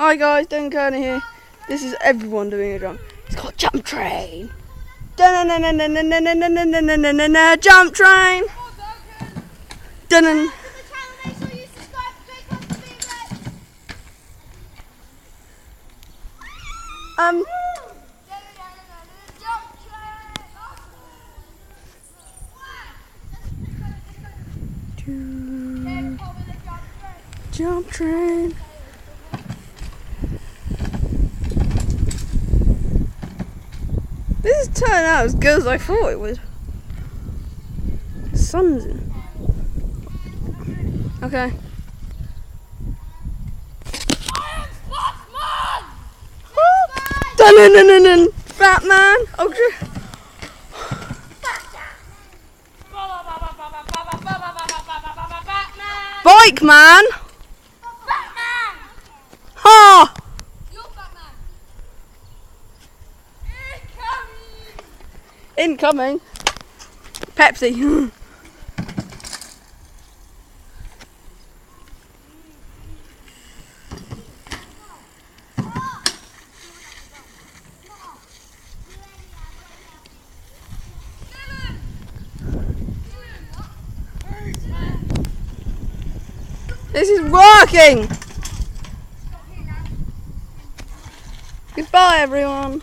Hi guys, Dan Kerner here. This is everyone doing a jump. It's called Jump Train. Jump Train. Dun. Jump Train. This is turning out as good as I thought it would. The sun's in. Okay. Dun. Batman. Oh, Bike Man. Batman! Ha! You're Batman! Incoming. Pepsi. This is working. Goodbye, everyone.